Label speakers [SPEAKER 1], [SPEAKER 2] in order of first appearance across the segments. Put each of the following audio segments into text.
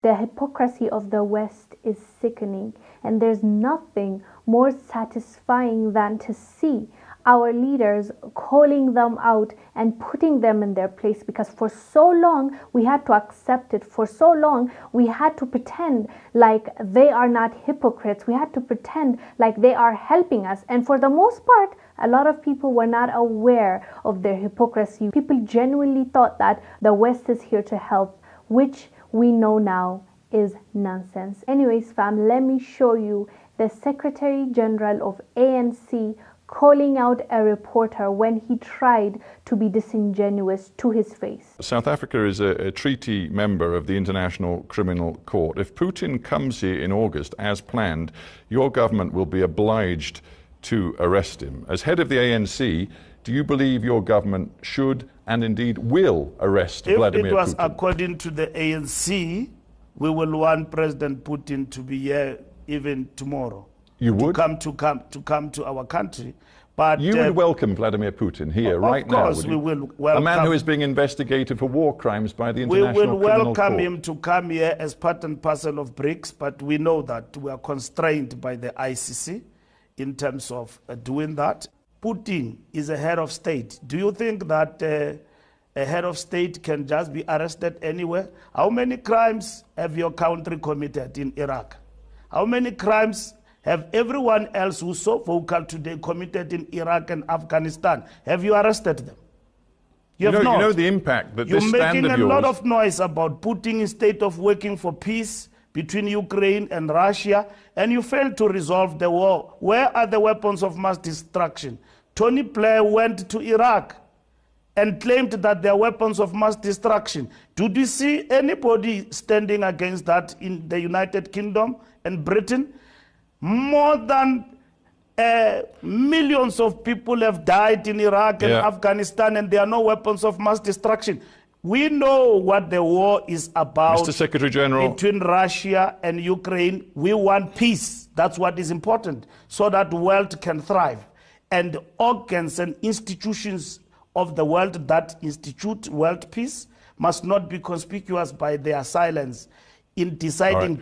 [SPEAKER 1] The hypocrisy of the West is sickening, and there's nothing more satisfying than to see our leaders calling them out and putting them in their place, because for so long we had to accept it. For so long we had to pretend like they are not hypocrites. We had to pretend like they are helping us, and for the most part a lot of people were not aware of their hypocrisy. People genuinely thought that the West is here to help, which we know now is nonsense. Anyways, fam, let me show you the Secretary General of ANC calling out a reporter when he tried to be disingenuous to his face.
[SPEAKER 2] South Africa is a treaty member of the International Criminal Court. If Putin comes here in August as planned, your government will be obliged to arrest him. As head of the ANC, do you believe your government should and indeed will arrest Vladimir Putin?
[SPEAKER 3] If it was according to the ANC, we will want President Putin to be here even tomorrow.
[SPEAKER 2] You would?
[SPEAKER 3] To come to our country. But
[SPEAKER 2] you would welcome Vladimir Putin here right now?
[SPEAKER 3] Of course we will welcome.
[SPEAKER 2] A man who is being investigated for war crimes by the International Criminal Court.
[SPEAKER 3] We will welcome him to come here as part and parcel of BRICS, but we know that we are constrained by the ICC in terms of doing that. Putin is a head of state. Do you think that a head of state can just be arrested anywhere? How many crimes have your country committed in Iraq? How many crimes have everyone else who's so vocal today committed in Iraq and Afghanistan? Have you arrested them? You
[SPEAKER 2] know the impact that this stand of yours...
[SPEAKER 3] You're making a lot of noise about putting in state of working for peace between Ukraine and Russia, and you failed to resolve the war. Where are the weapons of mass destruction? Tony Blair went to Iraq and claimed that there are weapons of mass destruction. Did you see anybody standing against that in the United Kingdom and Britain? More than millions of people have died in Iraq and Afghanistan, and there are no weapons of mass destruction. We know what the war is about.
[SPEAKER 2] Mr. Secretary General,
[SPEAKER 3] between Russia and Ukraine. We want peace. That's what is important, so that the world can thrive. And organs and institutions of the world that institute world peace must not be conspicuous by their silence in deciding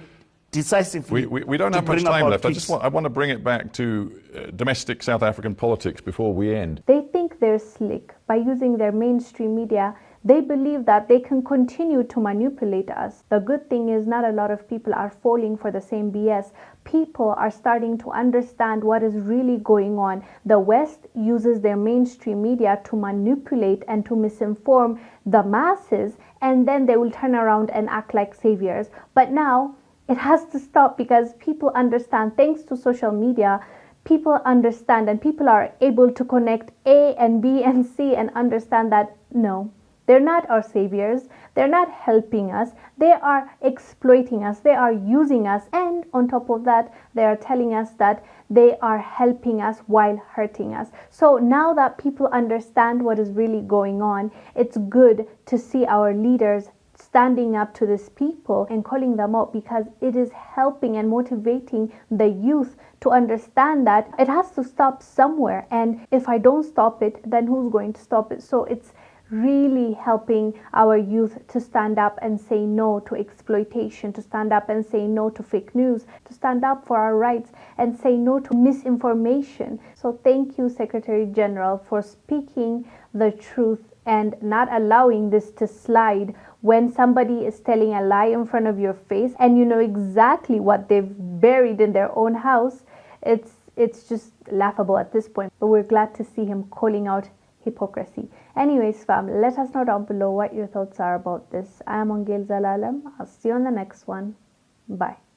[SPEAKER 3] decisively.
[SPEAKER 2] We don't have much time left. I want to bring it back to domestic South African politics before we end.
[SPEAKER 1] They think they're slick by using their mainstream media. They believe that they can continue to manipulate us. The good thing is not a lot of people are falling for the same BS. People are starting to understand what is really going on. The West uses their mainstream media to manipulate and to misinform the masses, and then they will turn around and act like saviors. But now it has to stop, because people understand, thanks to social media, people understand, and people are able to connect A and B and C and understand that no, they're not our saviors. They're not helping us. They are exploiting us. They are using us. And on top of that, they are telling us that they are helping us while hurting us. So now that people understand what is really going on, it's good to see our leaders standing up to these people and calling them out, because it is helping and motivating the youth to understand that it has to stop somewhere. And if I don't stop it, then who's going to stop it? So it's really helping our youth to stand up and say no to exploitation, to stand up and say no to fake news, to stand up for our rights and say no to misinformation. So thank you, Secretary General, for speaking the truth and not allowing this to slide when somebody is telling a lie in front of your face and you know exactly what they've buried in their own house. It's just laughable at this point, but we're glad to see him calling out hypocrisy. Anyways, fam, let us know down below what your thoughts are about this. I am Wongel Zelalem. I'll see you on the next one. Bye.